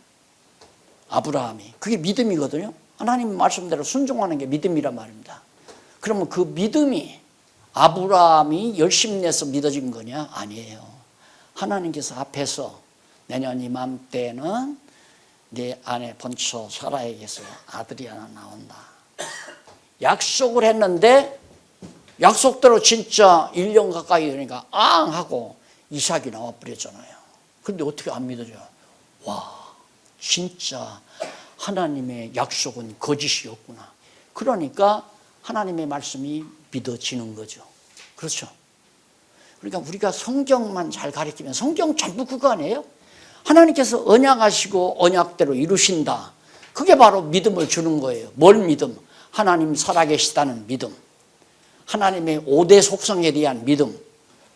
아브라함이. 그게 믿음이거든요. 하나님 말씀대로 순종하는 게 믿음이란 말입니다. 그러면 그 믿음이 아브라함이 열심히 내서 믿어진 거냐? 아니에요. 하나님께서 앞에서 내년 이맘때는 네 아내 본처 사라에게서 아들이 하나 나온다. 약속을 했는데 약속대로 진짜 1년 가까이 되니까 앙 하고 이삭이 나와버렸잖아요. 근데 어떻게 안 믿어져요? 와, 진짜 하나님의 약속은 거짓이었구나. 그러니까 하나님의 말씀이 믿어지는 거죠. 그렇죠? 그러니까 우리가 성경만 잘 가르치면 성경 전부 그거 아니에요? 하나님께서 언약하시고 언약대로 이루신다. 그게 바로 믿음을 주는 거예요. 뭘 믿음? 하나님 살아계시다는 믿음. 하나님의 5대 속성에 대한 믿음.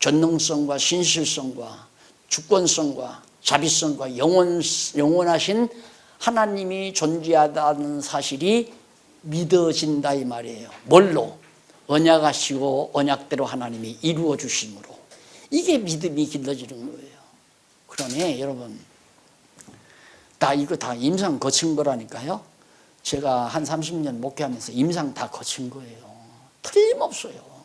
전능성과 신실성과 주권성과 자비성과 영원하신 하나님이 존재하다는 사실이 믿어진다 이 말이에요. 뭘로? 언약하시고 언약대로 하나님이 이루어 주심으로. 이게 믿음이 길러지는 거예요. 그러니 여러분, 이거 다 임상 거친 거라니까요. 제가 한 30년 목회하면서 임상 다 거친 거예요. 틀림없어요.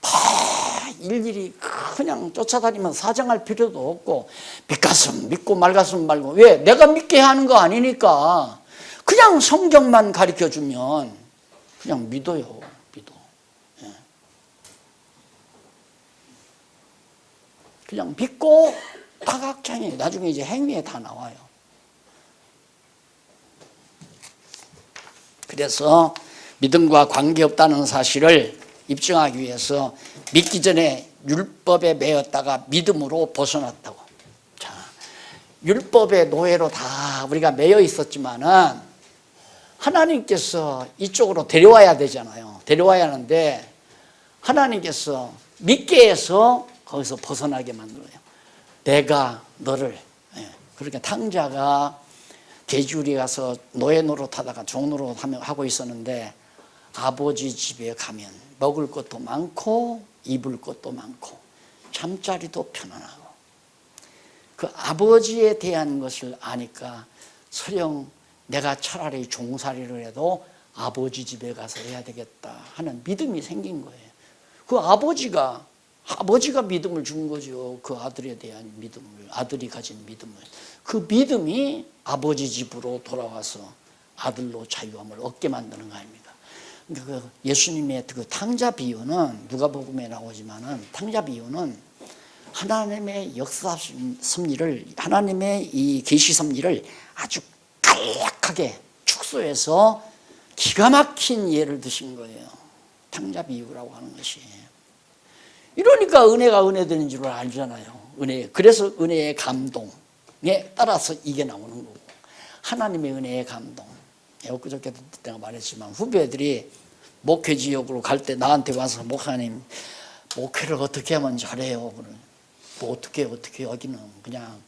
다 일일이 그냥 쫓아다니면서 사정할 필요도 없고, 믿가슴 믿고 말가슴 말고. 왜? 내가 믿게 하는 거 아니니까. 그냥 성경만 가르쳐주면 그냥 믿어요. 믿어. 그냥 믿고 다각창이 나중에 이제 행위에 다 나와요. 그래서 믿음과 관계없다는 사실을 입증하기 위해서 믿기 전에 율법에 매였다가 믿음으로 벗어났다고. 자, 율법의 노예로 다 우리가 매여 있었지만은 하나님께서 이쪽으로 데려와야 되잖아요. 데려와야 하는데 하나님께서 믿게 해서 거기서 벗어나게 만들어요. 내가 너를. 그러니까 탕자가 돼지우리 가서 노예 노릇하다가 종 노릇하고 있었는데 아버지 집에 가면 먹을 것도 많고 입을 것도 많고 잠자리도 편안하고, 그 아버지에 대한 것을 아니까 설령 내가 차라리 종살이를 해도 아버지 집에 가서 해야 되겠다 하는 믿음이 생긴 거예요. 그 아버지가 믿음을 준 거죠. 그 아들에 대한 믿음을, 아들이 가진 믿음을. 그 믿음이 아버지 집으로 돌아와서 아들로 자유함을 얻게 만드는 거 아닙니까? 그 예수님의 그 탕자 비유는 누가복음에 나오지만은, 탕자 비유는 하나님의 역사 섭리를, 하나님의 이 계시 섭리를 아주 간략하게 축소해서 기가 막힌 예를 드신 거예요. 탕자 비유라고 하는 것이. 이러니까 은혜가 은혜되는 줄 알잖아요. 은혜. 그래서 은혜의 감동에 따라서 이게 나오는 거고. 하나님의 은혜의 감동. 엊그저께도 내가 말했지만 후배들이 목회 지역으로 갈 때 나한테 와서 목사님, 목회를 어떻게 하면 잘해요? 뭐 어떻게 여기는 그냥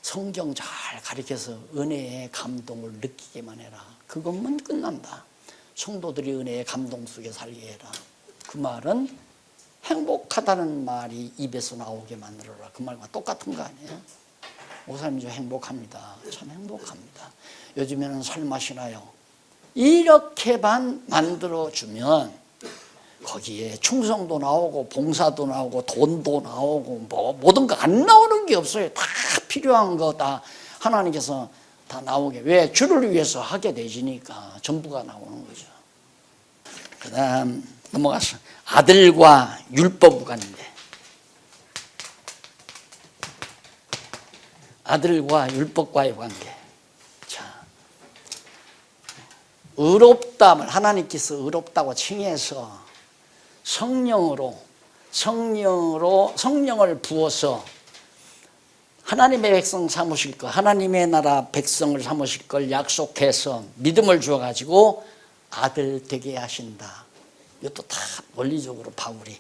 성경 잘 가르쳐서 은혜의 감동을 느끼게만 해라. 그것만 끝난다. 성도들이 은혜의 감동 속에 살게 해라. 그 말은 행복하다는 말이 입에서 나오게 만들어라. 그 말과 똑같은 거 아니에요? 목사님 저 행복합니다. 참 행복합니다. 요즘에는 살맛이 나요. 이렇게만 만들어주면 거기에 충성도 나오고 봉사도 나오고 돈도 나오고 뭐 모든 거 안 나오는 게 없어요. 다 필요한 거 다 하나님께서 다 나오게. 왜? 주를 위해서 하게 되시니까 전부가 나오는 거죠. 그 다음 넘어가서 아들과 율법 관계. 아들과 율법과의 관계. 자, 의롭담을 하나님께서 의롭다고 칭해서 성령을 부어서 하나님의 백성 삼으실 것, 하나님의 나라 백성을 삼으실 걸 약속해서 믿음을 주어가지고 아들 되게 하신다. 이것도 다 원리적으로 바울이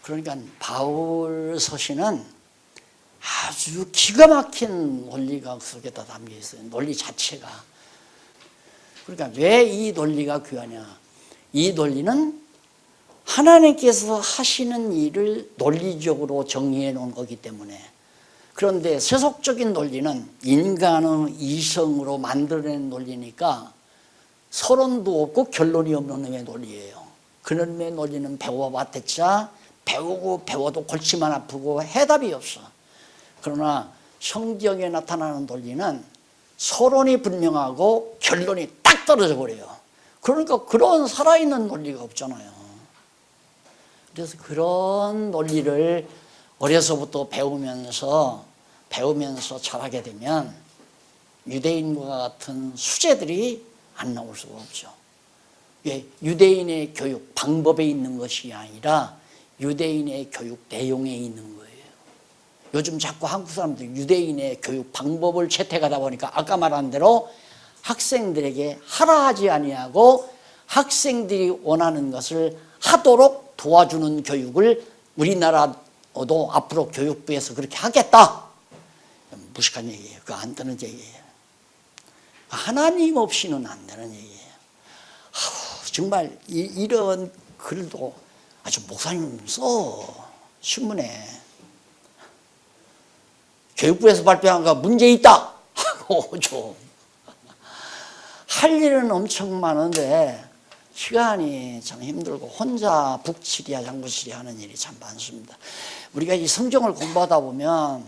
그러니까 바울 서신은 아주 기가 막힌 논리가 속에다 담겨 있어요. 논리 자체가. 그러니까 왜 이 논리가 귀하냐? 이 논리는 하나님께서 하시는 일을 논리적으로 정의해 놓은 거기 때문에. 그런데 세속적인 논리는 인간의 이성으로 만들어낸 논리니까 서론도 없고 결론이 없는 놈의 논리예요. 그런 놈의 논리는 배워봤자 배우고 배워도 골치만 아프고 해답이 없어. 그러나 성경에 나타나는 논리는 서론이 분명하고 결론이 딱 떨어져 버려요. 그러니까 그런 살아있는 논리가 없잖아요. 그래서 그런 논리를 어려서부터 배우면서 자라게 되면 유대인과 같은 수재들이 안 나올 수가 없죠. 왜? 유대인의 교육 방법에 있는 것이 아니라 유대인의 교육 내용에 있는 거예요. 요즘 자꾸 한국 사람들이 유대인의 교육 방법을 채택하다 보니까 아까 말한 대로 학생들에게 하라 하지 아니하고 학생들이 원하는 것을 하도록 도와주는 교육을 우리나라도 앞으로 교육부에서 그렇게 하겠다. 무식한 얘기예요. 그거 안 되는 얘기예요. 하나님 없이는 안 되는 얘기예요. 정말 이런 글도 아주 목사님 써. 신문에. 교육부에서 발표한 거 문제 있다 하고 좀 할 일은 엄청 많은데 시간이 참 힘들고 혼자 북치리야 장구치리야 하는 일이 참 많습니다. 우리가 이 성경을 공부하다 보면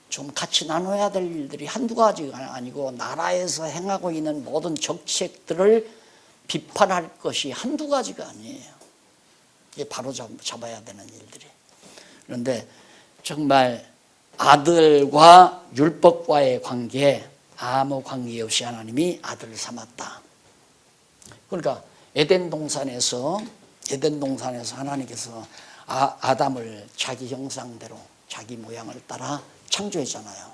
좀 같이 나눠야 될 일들이 한두 가지가 아니고 나라에서 행하고 있는 모든 정책들을 비판할 것이 한두 가지가 아니에요. 이게 바로 잡아야 되는 일들이. 그런데 정말 아들과 율법과의 관계, 아무 관계 없이 하나님이 아들을 삼았다. 그러니까 에덴 동산에서 하나님께서 아담을 자기 형상대로 자기 모양을 따라 창조했잖아요.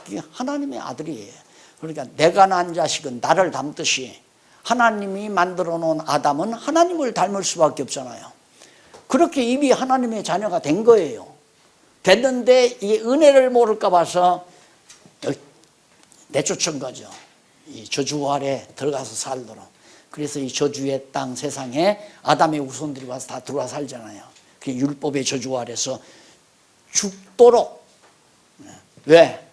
이게 하나님의 아들이에요. 그러니까 내가 낳은 자식은 나를 닮듯이 하나님이 만들어 놓은 아담은 하나님을 닮을 수밖에 없잖아요. 그렇게 이미 하나님의 자녀가 된 거예요. 됐는데 이 은혜를 모를까 봐서 내쫓은 거죠. 이 저주 아래 들어가서 살도록. 그래서 이 저주의 땅 세상에 아담의 후손들이 와서 다 들어와 살잖아요. 그 율법의 저주 아래서 죽도록. 왜?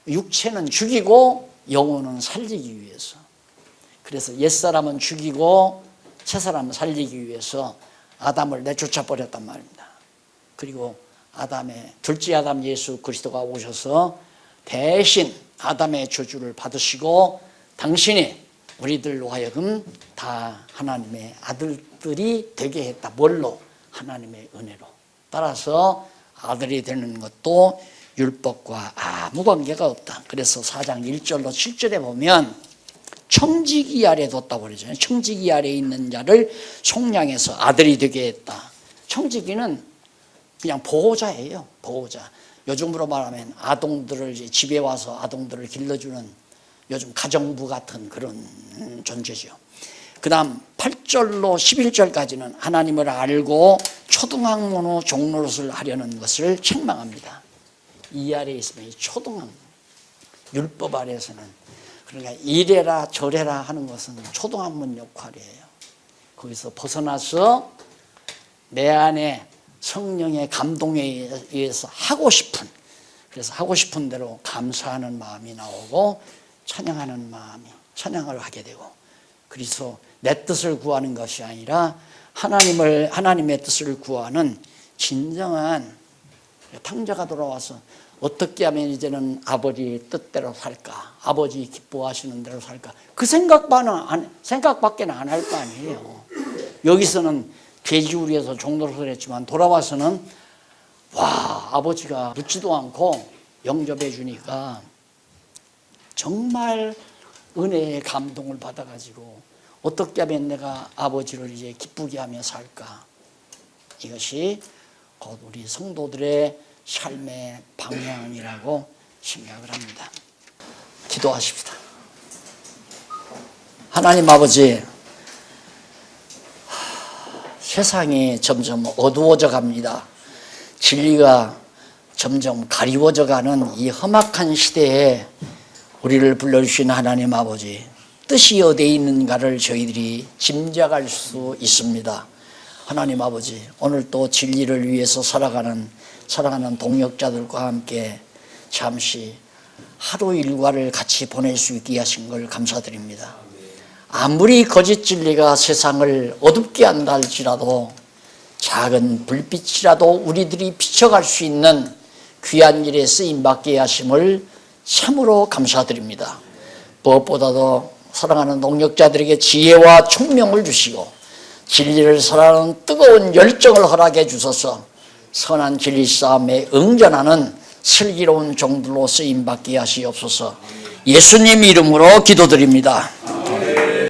육체는 죽이고 영혼은 살리기 위해서. 그래서 옛사람은 죽이고 새사람은 살리기 위해서 아담을 내쫓아 버렸단 말입니다. 그리고 아담의 둘째 아담 예수 그리스도가 오셔서 대신 아담의 저주를 받으시고 당신이 우리들로 하여금 다 하나님의 아들들이 되게 했다. 뭘로? 하나님의 은혜로. 따라서 아들이 되는 것도 율법과 아무 관계가 없다. 그래서 4장 1절로 7절에 보면 청지기 아래 뒀다고 그러잖아요. 청지기 아래 있는 자를 속량해서 아들이 되게 했다. 청지기는 그냥 보호자예요. 보호자. 요즘으로 말하면 아동들을 집에 와서 아동들을 길러주는 요즘 가정부 같은 그런 존재죠. 그 다음 8절로 11절까지는 하나님을 알고 초등학문호 종노릇을 하려는 것을 책망합니다. 이 아래에 있으면 초등학문, 율법 아래에서는 그러니까 이래라 저래라 하는 것은 초등학문 역할이에요. 거기서 벗어나서 내 안에 성령의 감동에 의해서 하고 싶은, 그래서 하고 싶은 대로 감사하는 마음이 나오고 찬양하는 마음이 찬양을 하게 되고, 그래서 내 뜻을 구하는 것이 아니라 하나님의 뜻을 구하는 진정한 탕자가 돌아와서 어떻게 하면 이제는 아버지 뜻대로 살까, 아버지 기뻐하시는 대로 살까, 그 생각밖에 안 할 거 아니에요. 여기서는 돼지우리에서 종노릇을 했지만 돌아와서는 와, 아버지가 묻지도 않고 영접해 주니까 정말 은혜의 감동을 받아가지고 어떻게 하면 내가 아버지를 이제 기쁘게 하며 살까. 이것이 곧 우리 성도들의 삶의 방향이라고 생각을 합니다. 기도하십시다. 하나님 아버지, 세상이 점점 어두워져 갑니다. 진리가 점점 가리워져가는 이 험악한 시대에 우리를 불러주신 하나님 아버지, 뜻이 어디에 있는가를 저희들이 짐작할 수 있습니다. 하나님 아버지, 오늘 또 진리를 위해서 살아가는 동역자들과 함께 잠시 하루 일과를 같이 보낼 수 있게 하신 걸 감사드립니다. 아무리 거짓 진리가 세상을 어둡게 한다 할지라도 작은 불빛이라도 우리들이 비춰갈 수 있는 귀한 일에 쓰임받게 하심을 참으로 감사드립니다. 무엇보다도 사랑하는 동역자들에게 지혜와 총명을 주시고 진리를 사랑하는 뜨거운 열정을 허락해 주셔서 선한 진리 싸움에 응전하는 슬기로운 종들로 쓰임받게 하시옵소서. 예수님 이름으로 기도드립니다.